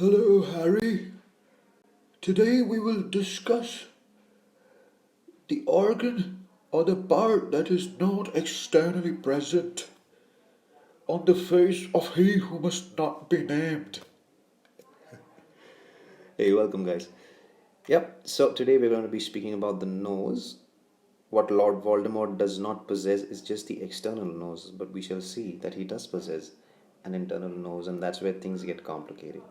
Hello, Harry. Today we will discuss the organ or the part that is not externally present on the face of he who must not be named. Hey, welcome, guys. Yep, so today we're going to be speaking about the nose. What Lord Voldemort does not possess is just the external nose, but we shall see that he does possess an internal nose, and that's where things get complicated.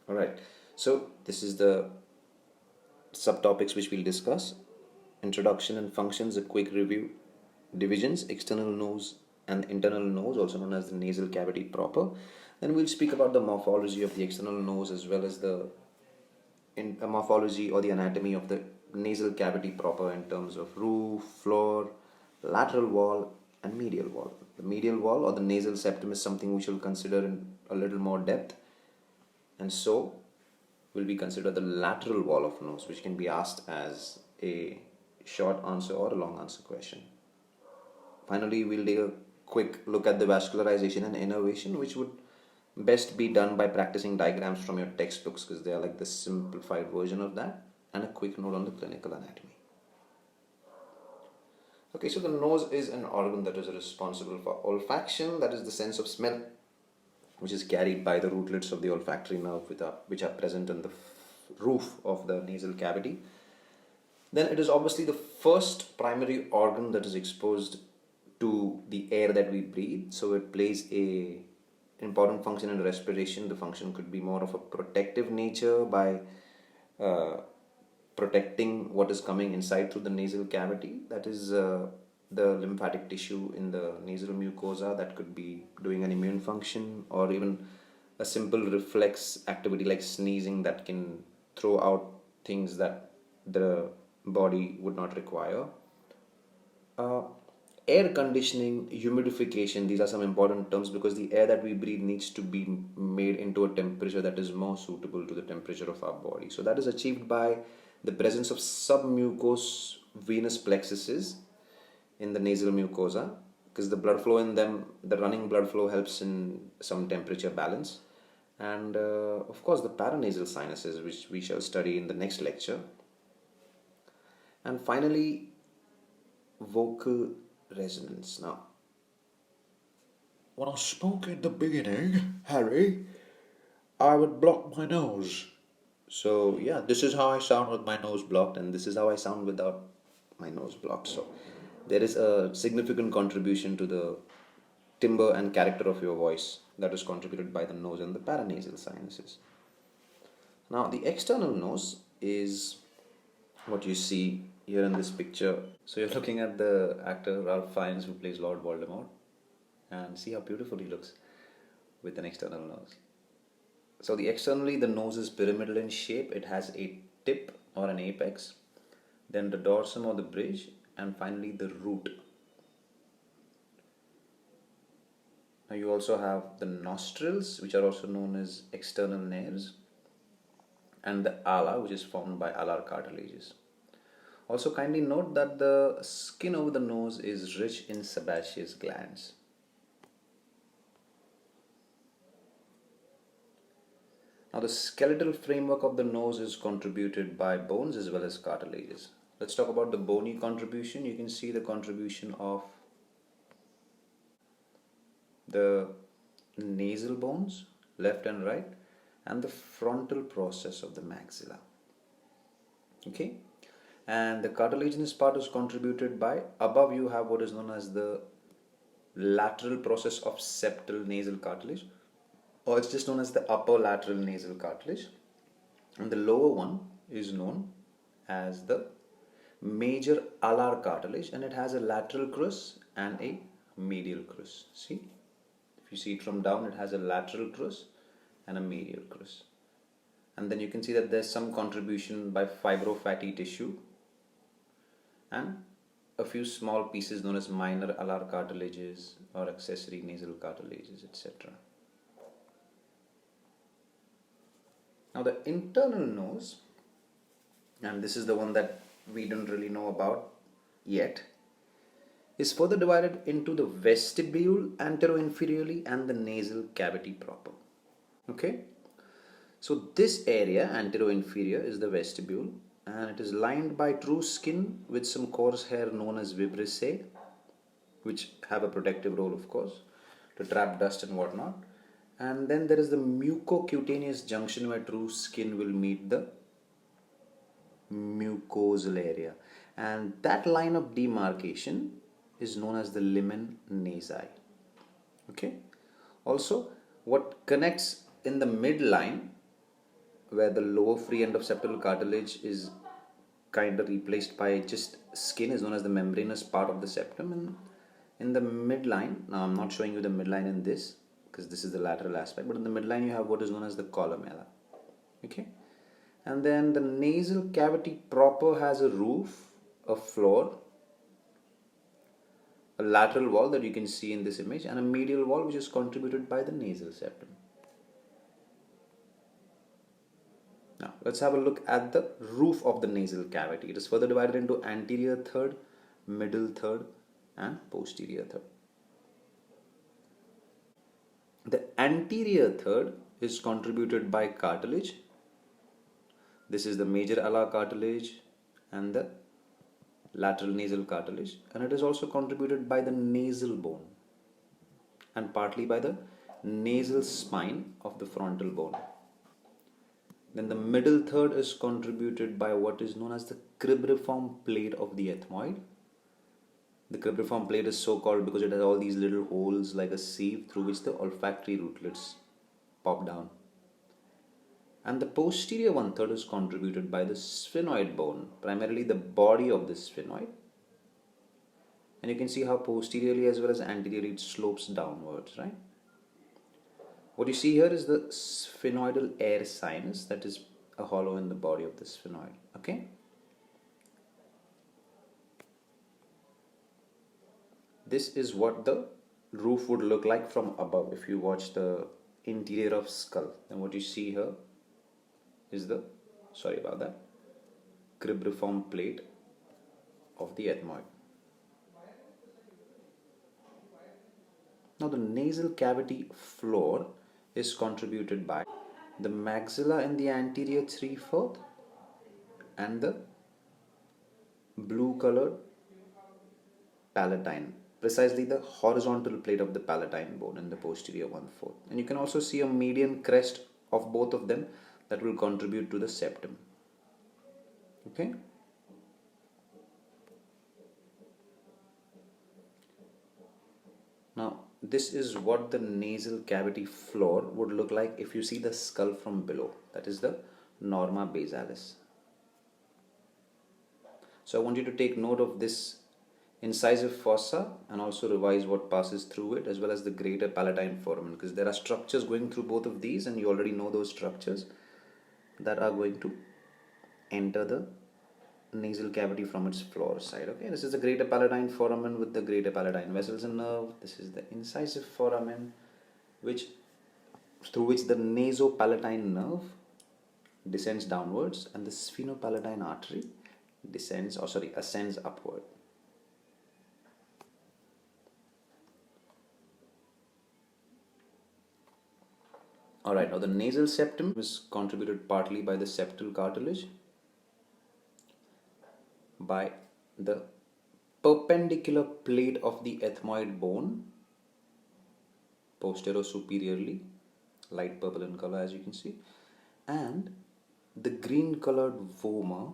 Alright, so this is the subtopics which we'll discuss: introduction and functions, a quick review, divisions, external nose and internal nose, also known as the nasal cavity proper. Then we'll speak about the morphology of the external nose as well as the morphology or the anatomy of the nasal cavity proper in terms of roof, floor, lateral wall, and medial wall. The medial wall or the nasal septum is something we shall consider in a little more depth, and so will be considered the lateral wall of nose, which can be asked as a short answer or a long answer question. Finally, we'll take a quick look at the vascularization and innervation, which would best be done by practicing diagrams from your textbooks because they are like the simplified version of that, and a quick note on the clinical anatomy. Okay, so the nose is an organ that is responsible for olfaction, that is the sense of smell, which is carried by the rootlets of the olfactory nerve which are present in the roof of the nasal cavity. Then it is obviously the first primary organ that is exposed to the air that we breathe, so it plays a important function in respiration. The function could be more of a protective nature by protecting what is coming inside through the nasal cavity, that is the lymphatic tissue in the nasal mucosa, that could be doing an immune function, or even a simple reflex activity like sneezing that can throw out things that the body would not require. Air conditioning, humidification, these are some important terms because the air that we breathe needs to be made into a temperature that is more suitable to the temperature of our body. So that is achieved by the presence of submucous venous plexuses in the nasal mucosa, because the blood flow in them, the running blood flow, helps in some temperature balance. And of course the paranasal sinuses, which we shall study in the next lecture. And finally, vocal resonance. Now, when I spoke in the beginning, Harry, I would block my nose. So yeah, this is how I sound with my nose blocked, and this is how I sound without my nose blocked. So there is a significant contribution to the timbre and character of your voice that is contributed by the nose and the paranasal sinuses. Now the external nose is what you see here in this picture. So you're looking at the actor Ralph Fiennes, who plays Lord Voldemort, and see how beautiful he looks with an external nose. So externally, the nose is pyramidal in shape. It has a tip or an apex, then the dorsum or the bridge, and finally the root. Now you also have the nostrils, which are also known as external nares, and the ala, which is formed by alar cartilages. Also kindly note that the skin over the nose is rich in sebaceous glands. Now the skeletal framework of the nose is contributed by bones as well as cartilages. Let's talk about the bony contribution. You can see the contribution of the nasal bones, left and right, and the frontal process of the maxilla. Okay, and the cartilaginous part is contributed by, above you have what is known as the lateral process of septal nasal cartilage, or it's just known as the upper lateral nasal cartilage, and the lower one is known as the major alar cartilage, and it has a lateral crus and a medial crus. See, if you see it from down, it has a lateral crus and a medial crus. And then you can see that there's some contribution by fibrofatty tissue and a few small pieces known as minor alar cartilages or accessory nasal cartilages, etc. Now the internal nose, and this is the one that we don't really know about yet, is further divided into the vestibule anteroinferiorly and the nasal cavity proper. Okay, so this area anteroinferior is the vestibule, and it is lined by true skin with some coarse hair known as vibrissae, which have a protective role, of course, to trap dust and whatnot. And then there is the mucocutaneous junction where true skin will meet the mucosal area, and that line of demarcation is known as the limen nasi. Okay, also what connects in the midline where the lower free end of septal cartilage is kind of replaced by just skin is known as the membranous part of the septum. And in the midline, now I'm not showing you the midline in this because this is the lateral aspect, but in the midline you have what is known as the columella. Okay, and then the nasal cavity proper has a roof, a floor, a lateral wall that you can see in this image, and a medial wall which is contributed by the nasal septum. Now let's have a look at the roof of the nasal cavity. It is further divided into anterior third, middle third, and posterior third. The anterior third is contributed by cartilage. This is the major alar cartilage and the lateral nasal cartilage, and it is also contributed by the nasal bone and partly by the nasal spine of the frontal bone. Then the middle third is contributed by what is known as the cribriform plate of the ethmoid. The cribriform plate is so called because it has all these little holes like a sieve through which the olfactory rootlets pop down. And the posterior one third is contributed by the sphenoid bone, primarily the body of the sphenoid. And you can see how posteriorly as well as anteriorly it slopes downwards, right? What you see here is the sphenoidal air sinus, that is a hollow in the body of the sphenoid. Okay. This is what the roof would look like from above. If you watch the interior of skull, then what you see here is the, cribriform plate of the ethmoid. Now the nasal cavity floor is contributed by the maxilla in the anterior 3/4 and the blue colored palatine, precisely the horizontal plate of the palatine bone in the posterior 1/4. And you can also see a median crest of both of them that will contribute to the septum. Okay. Now this is what the nasal cavity floor would look like if you see the skull from below. That is the norma basalis. So I want you to take note of this incisive fossa and also revise what passes through it, as well as the greater palatine foramen, because there are structures going through both of these and you already know those structures that are going to enter the nasal cavity from its floor side. Okay, this is the greater palatine foramen with the greater palatine vessels and nerve. This is the incisive foramen, through which the nasopalatine nerve descends downwards and the sphenopalatine artery ascends upward. Alright, now the nasal septum is contributed partly by the septal cartilage, by the perpendicular plate of the ethmoid bone, posterior-superiorly, light purple in color as you can see, and the green colored vomer,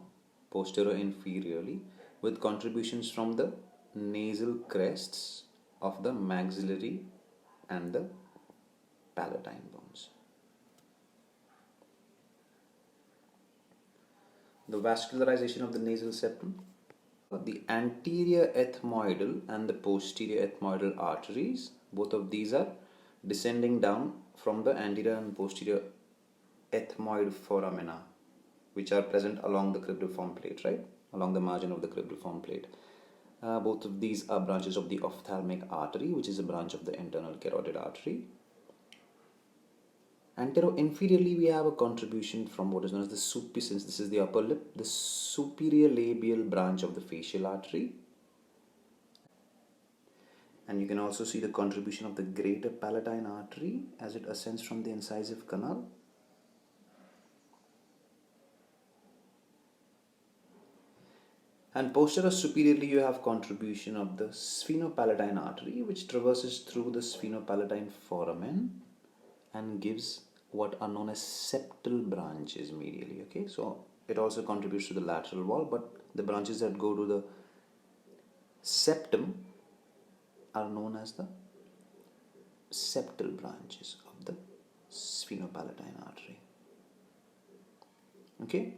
posterior-inferiorly, with contributions from the nasal crests of the maxillary and the palatine bones. The vascularization of the nasal septum. The anterior ethmoidal and the posterior ethmoidal arteries, both of these are descending down from the anterior and posterior ethmoid foramina, which are present along the cribriform plate, right? Along the margin of the cribriform plate. Both of these are branches of the ophthalmic artery, which is a branch of the internal carotid artery. Antero-inferiorly, we have a contribution from what is known as the since this is the upper lip, the superior labial branch of the facial artery. And you can also see the contribution of the greater palatine artery as it ascends from the incisive canal. And posterior superiorly, you have contribution of the sphenopalatine artery, which traverses through the sphenopalatine foramen and gives what are known as septal branches medially. Okay, so it also contributes to the lateral wall, but the branches that go to the septum are known as the septal branches of the sphenopalatine artery. Okay.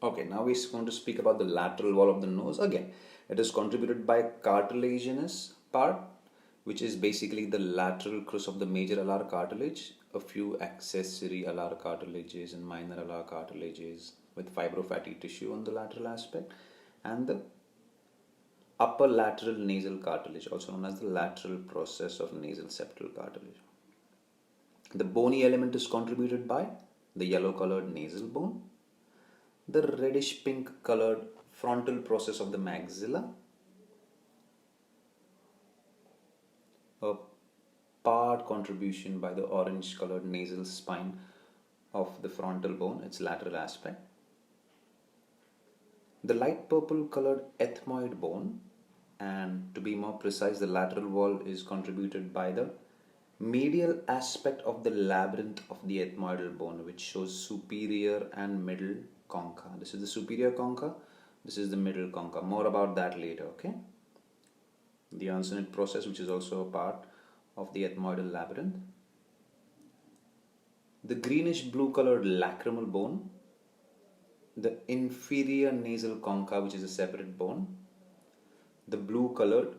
Okay, now we're going to speak about the lateral wall of the nose. Again, it is contributed by cartilaginous part, which is basically the lateral crus of the major alar cartilage, a few accessory alar cartilages and minor alar cartilages with fibrofatty tissue on the lateral aspect, and the upper lateral nasal cartilage, also known as the lateral process of nasal septal cartilage. The bony element is contributed by the yellow colored nasal bone, the reddish pink colored frontal process of the maxilla, a part contribution by the orange colored nasal spine of the frontal bone, its lateral aspect, the light purple colored ethmoid bone, and to be more precise, the lateral wall is contributed by the medial aspect of the labyrinth of the ethmoidal bone, which shows superior and middle concha. This is the superior concha, this is the middle concha. More about that later, okay? The Ansonite process, which is also a part of the ethmoidal labyrinth. The greenish blue colored lacrimal bone, the inferior nasal concha, which is a separate bone, the blue colored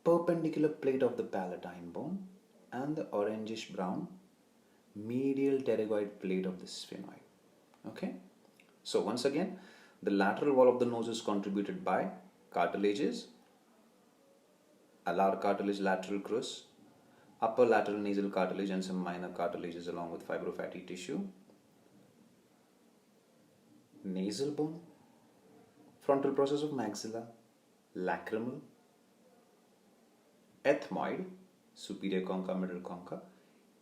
perpendicular plate of the palatine bone, and the orangish brown medial pterygoid plate of the sphenoid. Okay, so once again, the lateral wall of the nose is contributed by cartilages, alar cartilage lateral crus, upper lateral nasal cartilage, and some minor cartilages along with fibrofatty tissue, nasal bone, frontal process of maxilla, lacrimal, ethmoid, superior concha, middle concha,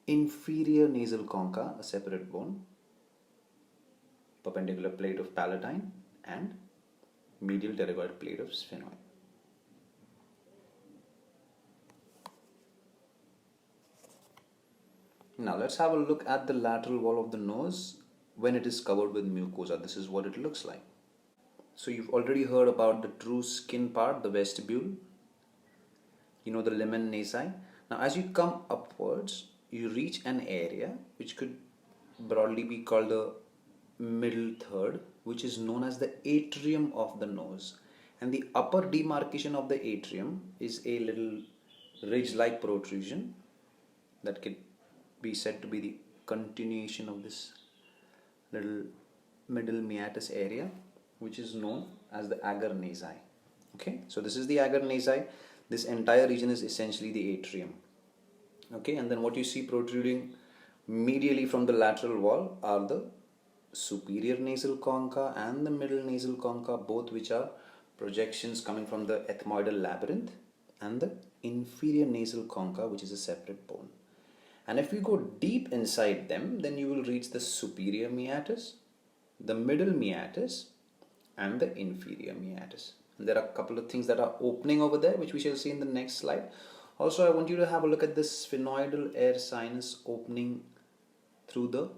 inferior nasal concha, a separate bone, perpendicular plate of palatine, and medial pterygoid plate of sphenoid. Now let's have a look at the lateral wall of the nose when it is covered with mucosa. This is what it looks like. So you've already heard about the true skin part, the vestibule. You know the lumen nasi. Now as you come upwards, you reach an area which could broadly be called the middle third, which is known as the atrium of the nose. And the upper demarcation of the atrium is a little ridge-like protrusion that could be said to be the continuation of this little middle meatus area, which is known as the agar nasi. Okay, so this is the agar nasi. This entire region is essentially the atrium. Okay, and then what you see protruding medially from the lateral wall are the superior nasal concha and the middle nasal concha, both which are projections coming from the ethmoidal labyrinth, and the inferior nasal concha, which is a separate bone. And if you go deep inside them, then you will reach the superior meatus, the middle meatus, and the inferior meatus. And there are a couple of things that are opening over there, which we shall see in the next slide. Also, I want you to have a look at the sphenoidal air sinus opening through the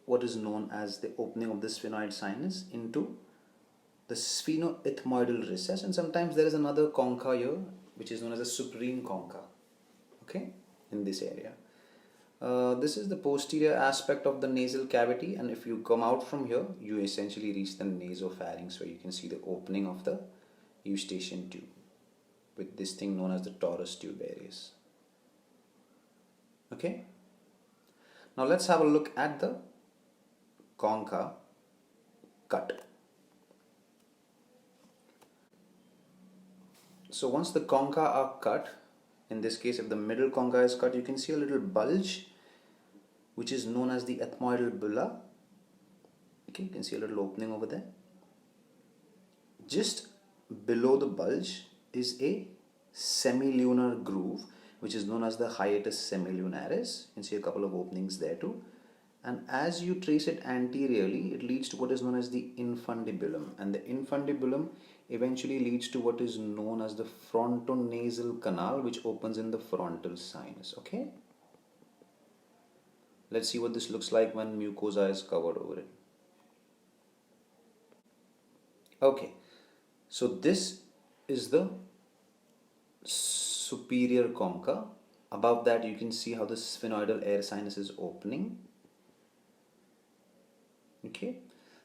what is known as the opening of the sphenoid sinus into the sphenoethmoidal recess, and sometimes there is another concha here which is known as a supreme concha, okay, in this area. This is the posterior aspect of the nasal cavity, and if you come out from here, you essentially reach the nasopharynx, where you can see the opening of the eustachian tube with this thing known as the torus tubarius. Okay, now let's have a look at the concha cut. So once the concha are cut, in this case if the middle concha is cut, you can see a little bulge which is known as the ethmoidal bulla. Okay, you can see a little opening over there. Just below the bulge is a semilunar groove which is known as the hiatus semilunaris. You can see a couple of openings there too. And as you trace it anteriorly, it leads to what is known as the infundibulum. And the infundibulum eventually leads to what is known as the frontonasal canal, which opens in the frontal sinus. Okay? Let's see what this looks like when mucosa is covered over it. Okay, so this is the superior concha. Above that, you can see how the sphenoidal air sinus is opening. Okay,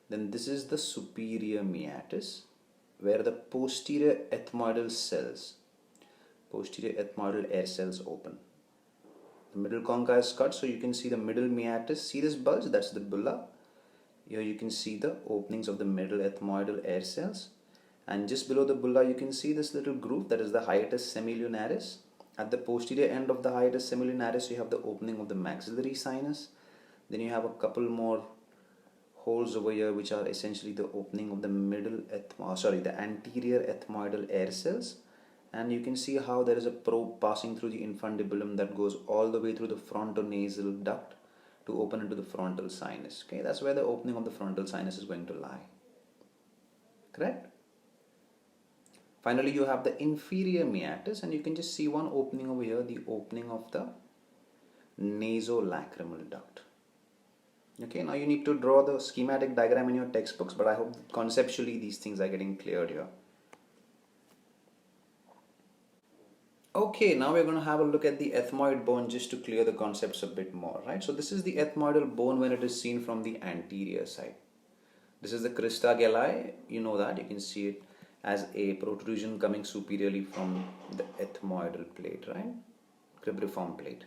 then this is the superior meatus, where the posterior ethmoidal cells, posterior ethmoidal air cells open. The middle concha is cut, so you can see the middle meatus. See this bulge? That's the bulla. Here you can see the openings of the middle ethmoidal air cells. And just below the bulla, you can see this little groove, that is the hiatus semilunaris. At the posterior end of the hiatus semilunaris, you have the opening of the maxillary sinus. Then you have a couple more holes over here, which are essentially the opening of the the anterior ethmoidal air cells. And you can see how there is a probe passing through the infundibulum that goes all the way through the frontonasal duct to open into the frontal sinus. Okay, that's where the opening of the frontal sinus is going to lie. Correct? Finally, you have the inferior meatus, and you can just see one opening over here, the opening of the nasolacrimal duct. Okay, now you need to draw the schematic diagram in your textbooks, but I hope conceptually these things are getting cleared here. Okay, now we're going to have a look at the ethmoid bone just to clear the concepts a bit more, right? So this is the ethmoidal bone when it is seen from the anterior side. This is the crista galli, you know that, you can see it as a protrusion coming superiorly from the ethmoidal plate, right? Cribriform plate.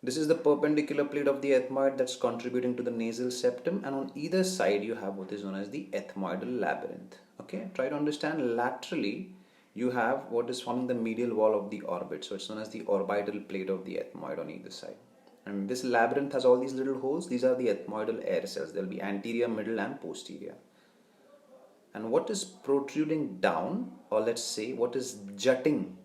This is the perpendicular plate of the ethmoid that's contributing to the nasal septum, and on either side you have what is known as the ethmoidal labyrinth. Okay, try to understand. Laterally you have what is forming the medial wall of the orbit, so it's known as the orbital plate of the ethmoid on either side. And this labyrinth has all these little holes. These are the ethmoidal air cells. They'll be anterior, middle and posterior. And what is protruding down, or let's say what is jutting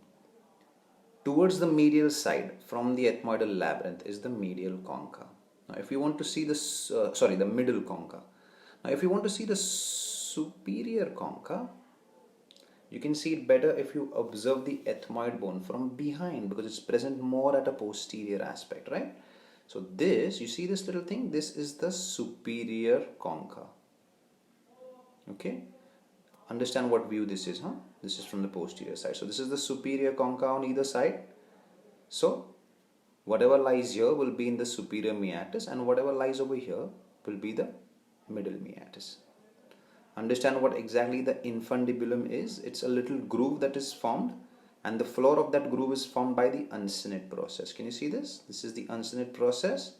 towards the medial side from the ethmoidal labyrinth, is the medial concha. Now if you want to see this, the middle concha. Now if you want to see the superior concha, you can see it better if you observe the ethmoid bone from behind, because it's present more at a posterior aspect, right? So this, you see this little thing, this is the superior concha. Okay, understand what view this is, huh? This is from the posterior side. So this is the superior concha on either side. So whatever lies here will be in the superior meatus, and whatever lies over here will be the middle meatus. Understand what exactly the infundibulum is. It's a little groove that is formed, and the floor of that groove is formed by the uncinate process. Can you see this? This is the uncinate process,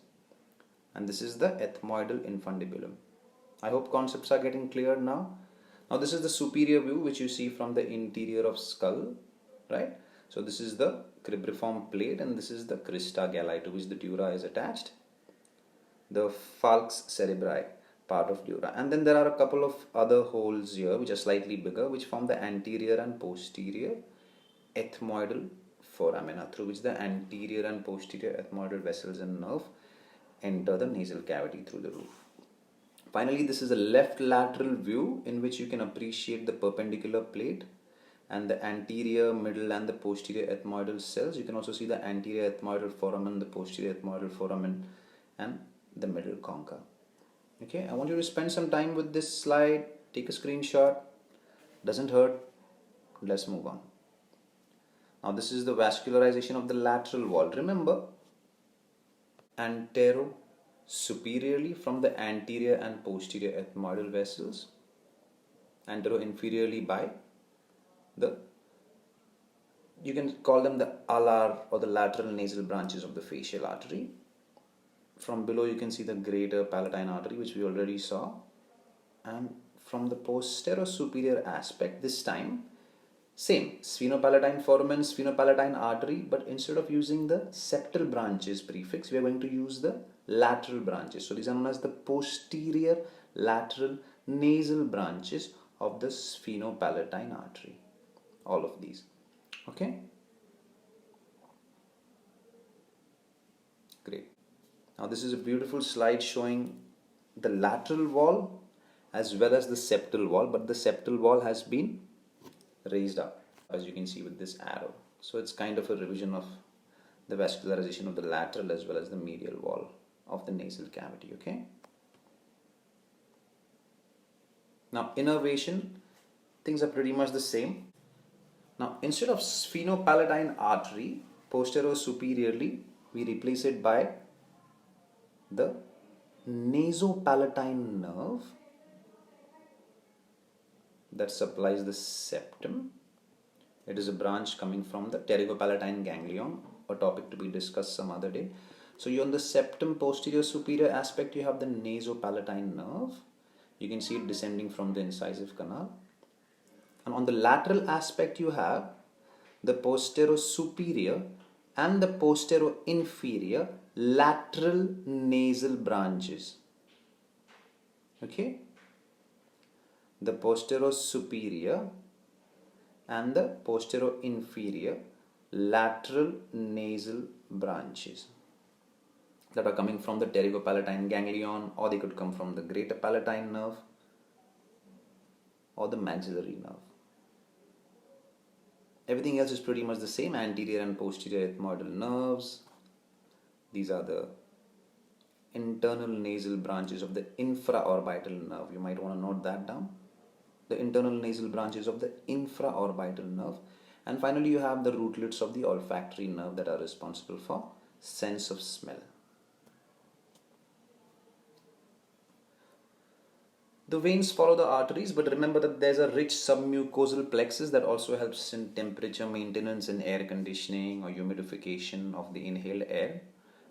and this is the ethmoidal infundibulum. I hope concepts are getting clear now. Now this is the superior view, which you see from the interior of skull, right? So this is the cribriform plate, and this is the crista galli, to which the dura is attached. The falx cerebri, part of dura. And then there are a couple of other holes here which are slightly bigger, which form the anterior and posterior ethmoidal foramina, through which the anterior and posterior ethmoidal vessels and nerve enter the nasal cavity through the roof. Finally, this is a left lateral view in which you can appreciate the perpendicular plate and the anterior, middle and the posterior ethmoidal cells. You can also see the anterior ethmoidal foramen, the posterior ethmoidal foramen and the middle concha. Okay, I want you to spend some time with this slide. Take a screenshot. Doesn't hurt. Let's move on. Now this is the vascularization of the lateral wall. Remember, antero superiorly from the anterior and posterior ethmoidal vessels, antero inferiorly by the, you can call them the alar or the lateral nasal branches of the facial artery. From below you can see the greater palatine artery, which we already saw, and from the posterior-superior aspect, this time same sphenopalatine foramen, sphenopalatine artery, but instead of using the septal branches prefix, we are going to use the lateral branches. So these are known as the posterior lateral nasal branches of the sphenopalatine artery. All of these. Okay? Great. Now this is a beautiful slide showing the lateral wall as well as the septal wall, but the septal wall has been raised up, as you can see with this arrow. So it's kind of a revision of the vascularization of the lateral as well as the medial wall of the nasal cavity. Okay? Now innervation, things are pretty much the same. Now instead of sphenopalatine artery posterior superiorly, we replace it by the nasopalatine nerve that supplies the septum. It is a branch coming from the pterygopalatine ganglion, a topic to be discussed some other day. So you on the septum posterior superior aspect, you have the nasopalatine nerve. You can see it descending from the incisive canal. And on the lateral aspect, you have the posterior superior and the posterior inferior lateral nasal branches. Okay? The posterior superior and the posterior inferior lateral nasal branches that are coming from the pterygopalatine ganglion, or they could come from the greater palatine nerve or the maxillary nerve. Everything else is pretty much the same. Anterior and posterior ethmoidal nerves. These are the internal nasal branches of the infraorbital nerve. You might want to note that down. The internal nasal branches of the infraorbital nerve. And finally, you have the rootlets of the olfactory nerve that are responsible for sense of smell. The veins follow the arteries, but remember that there's a rich submucosal plexus that also helps in temperature maintenance and air conditioning or humidification of the inhaled air.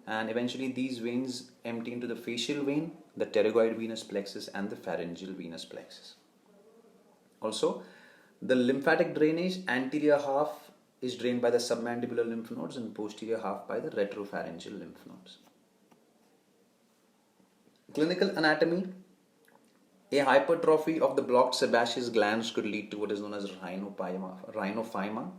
And eventually these veins empty into the facial vein, the pterygoid venous plexus and the pharyngeal venous plexus. Also, the lymphatic drainage, anterior half is drained by the submandibular lymph nodes and posterior half by the retropharyngeal lymph nodes. Clinical anatomy. A hypertrophy of the blocked sebaceous glands could lead to what is known as rhinophyma.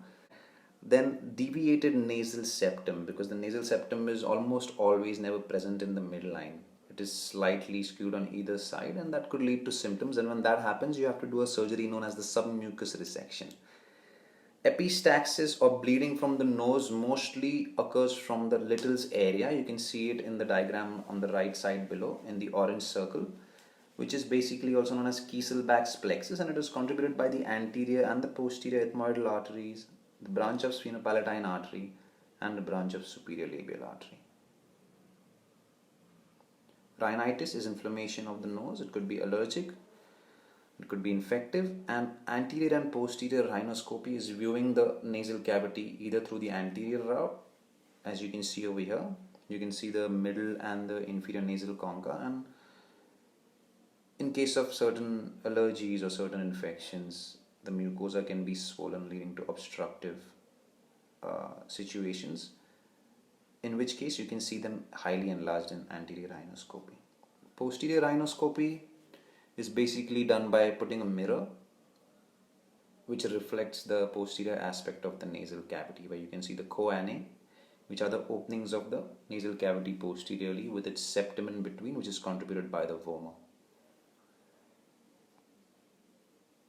Then deviated nasal septum, because the nasal septum is almost always never present in the midline. It is slightly skewed on either side, and that could lead to symptoms. And when that happens, you have to do a surgery known as the submucous resection. Epistaxis or bleeding from the nose mostly occurs from the Little's area. You can see it in the diagram on the right side below in the orange circle, which is basically also known as Kieselbach's plexus, and it is contributed by the anterior and the posterior ethmoidal arteries, the branch of sphenopalatine artery, and the branch of superior labial artery. Rhinitis is inflammation of the nose. It could be allergic, it could be infective, and anterior and posterior rhinoscopy is viewing the nasal cavity either through the anterior route, as you can see over here. You can see the middle and the inferior nasal concha, and in case of certain allergies or certain infections, the mucosa can be swollen, leading to obstructive situations, in which case you can see them highly enlarged in anterior rhinoscopy. Posterior rhinoscopy is basically done by putting a mirror which reflects the posterior aspect of the nasal cavity, where you can see the choanae, which are the openings of the nasal cavity posteriorly, with its septum in between, which is contributed by the vomer.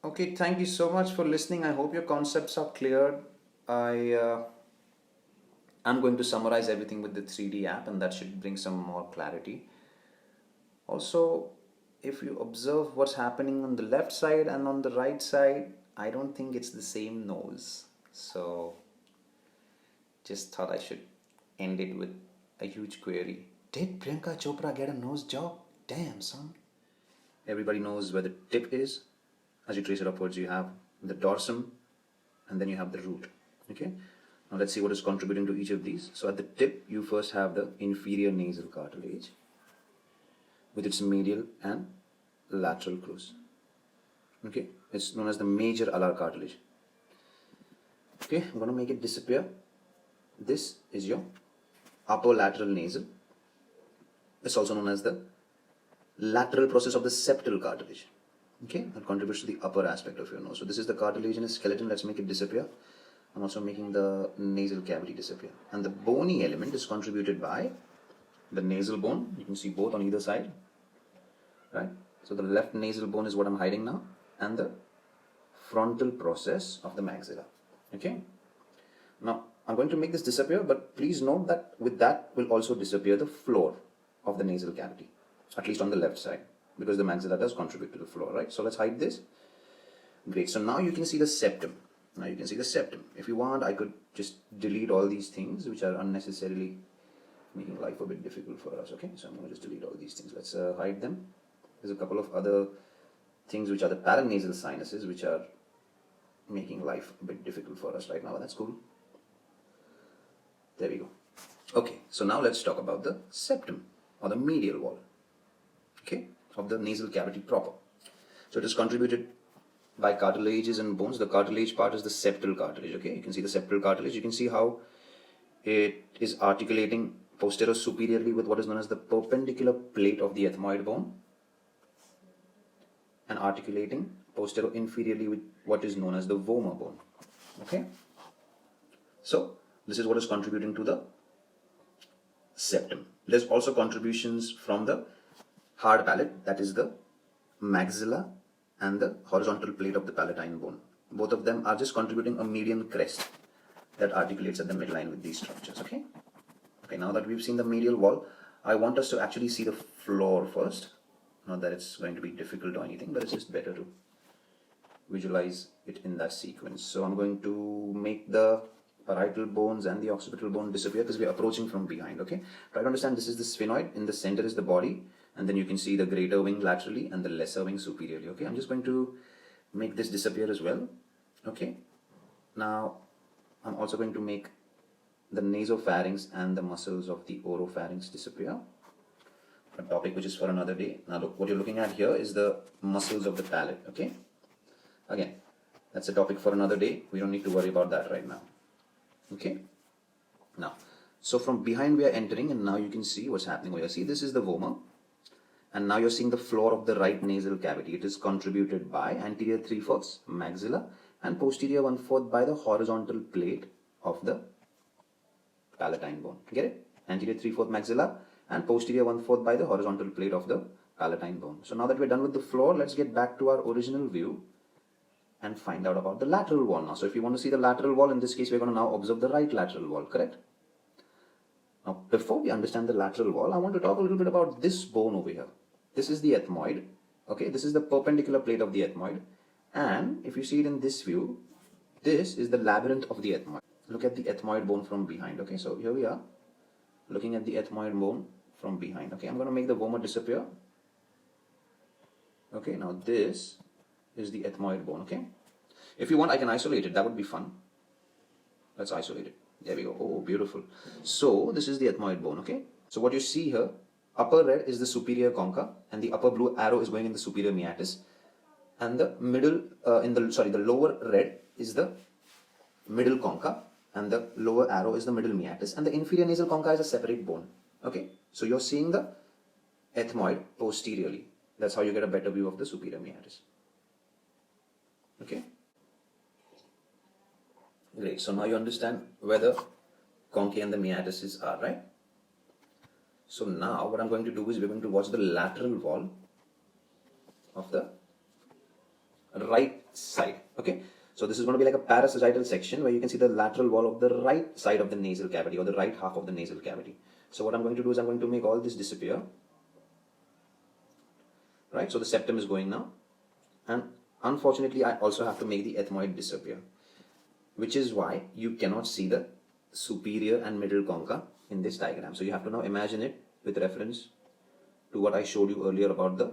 Okay, thank you so much for listening. I hope your concepts are clear. I'm going to summarize everything with the 3D app, and that should bring some more clarity. Also, if you observe what's happening on the left side and on the right side, I don't think it's the same nose. So, just thought I should end it with a huge query. Did Priyanka Chopra get a nose job? Damn, son. Everybody knows where the tip is. As you trace it upwards, you have the dorsum, and then you have the root. Okay? Now let's see what is contributing to each of these. So at the tip, you first have the inferior nasal cartilage with its medial and lateral close. Okay? It's known as the major alar cartilage. Okay? I'm going to make it disappear. This is your upper lateral nasal. It's also known as the lateral process of the septal cartilage. Okay, that contributes to the upper aspect of your nose. So this is the cartilaginous skeleton. Let's make it disappear. I'm also making the nasal cavity disappear. And the bony element is contributed by the nasal bone. You can see both on either side, right? So the left nasal bone is what I'm hiding now, and the frontal process of the maxilla. Okay. Now I'm going to make this disappear, but please note that with that will also disappear the floor of the nasal cavity, at least on the left side, because the maxilla does contribute to the floor, right? So let's hide this. Great. So now you can see the septum. Now you can see the septum. If you want, I could just delete all these things which are unnecessarily making life a bit difficult for us. Okay, so I'm going to just delete all these things. Let's hide them. There's a couple of other things which are the paranasal sinuses which are making life a bit difficult for us right now. That's cool. There we go. Okay, so now let's talk about the septum or the medial wall, okay, of the nasal cavity proper. So it is contributed by cartilages and bones. The cartilage part is the septal cartilage. Okay, you can see the septal cartilage. You can see how it is articulating posterior superiorly with what is known as the perpendicular plate of the ethmoid bone, and articulating posterior inferiorly with what is known as the vomer bone. Okay, so this is what is contributing to the septum. There's also contributions from the hard palate, that is the maxilla and the horizontal plate of the palatine bone. Both of them are just contributing a median crest that articulates at the midline with these structures. Okay. Okay, now that we've seen the medial wall, I want us to actually see the floor first. Not that it's going to be difficult or anything, but it's just better to visualize it in that sequence. So I'm going to make the parietal bones and the occipital bone disappear because we're approaching from behind. Okay, try to understand this is the sphenoid, in the center is the body, and then you can see the greater wing laterally and the lesser wing superiorly. Okay, I'm just going to make this disappear as well. Okay, now I'm also going to make the nasopharynx and the muscles of the oropharynx disappear, a topic which is for another day. Now look, what you're looking at here is the muscles of the palate. Okay, again, that's a topic for another day. We don't need to worry about that right now. Okay, now, so from behind we are entering, and now you can see what's happening over here. See, this is the vomer, and now you're seeing the floor of the right nasal cavity. It is contributed by anterior 3/4 maxilla and posterior 1/4 by the horizontal plate of the palatine bone. Get it? Anterior 3/4 maxilla and posterior 1/4 by the horizontal plate of the palatine bone. So now that we're done with the floor, let's get back to our original view and find out about the lateral wall now. So if you want to see the lateral wall, in this case, we're going to now observe the right lateral wall, correct? Now, before we understand the lateral wall, I want to talk a little bit about this bone over here. This is the ethmoid. Okay, this is the perpendicular plate of the ethmoid. And if you see it in this view, this is the labyrinth of the ethmoid. Look at the ethmoid bone from behind. Okay, so here we are, looking at the ethmoid bone from behind. Okay, I'm going to make the vomer disappear. Okay, now this is the ethmoid bone. Okay, if you want, I can isolate it. That would be fun. Let's isolate it. There we go. Oh, beautiful. So this is the ethmoid bone. Okay, so what you see here, upper red is the superior concha, and the upper blue arrow is going in the superior meatus, and the middle the lower red is the middle concha, and the lower arrow is the middle meatus, and the inferior nasal concha is a separate bone. Okay, so you're seeing the ethmoid posteriorly. That's how you get a better view of the superior meatus. Okay, great. So now you understand where the conchae and the meatuses are, right? So now what I'm going to do is we're going to watch the lateral wall of the right side. Okay, so this is going to be like a parasagittal section where you can see the lateral wall of the right side of the nasal cavity, or the right half of the nasal cavity. So what I'm going to do is I'm going to make all this disappear. Right, so the septum is going now, and unfortunately I also have to make the ethmoid disappear, which is why you cannot see the superior and middle concha in this diagram. So you have to now imagine it with reference to what I showed you earlier about the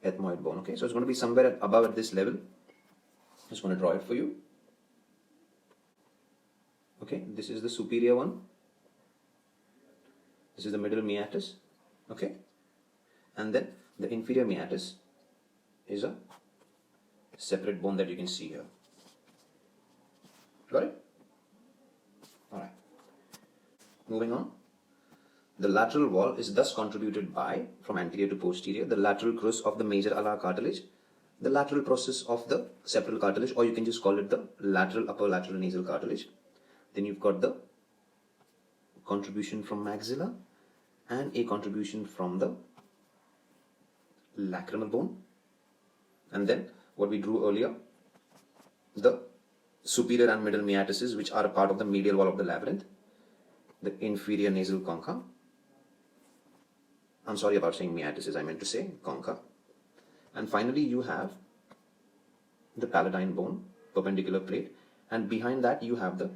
ethmoid bone. Okay, so it's going to be somewhere above at this level. I'm just going to draw it for you. Okay, this is the superior one. This is the middle meatus. Okay, and then the inferior meatus is a separate bone that you can see here. Got it? Alright. Moving on. The lateral wall is thus contributed by, from anterior to posterior, the lateral crus of the major alar cartilage, the lateral process of the septal cartilage, or you can just call it the lateral upper lateral nasal cartilage. Then you've got the contribution from maxilla and a contribution from the lacrimal bone. And then what we drew earlier, the superior and middle meatrices, which are a part of the medial wall of the labyrinth, the inferior nasal concha. I'm sorry about saying meatrices, I meant to say concha. And finally you have the palatine bone, perpendicular plate, and behind that you have the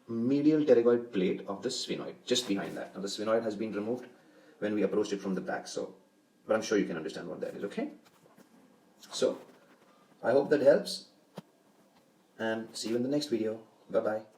medial pterygoid plate of the sphenoid, just behind that. Now the sphenoid has been removed when we approached it from the back, so, but I'm sure you can understand what that is, okay? So, I hope that helps, and see you in the next video. Bye-bye.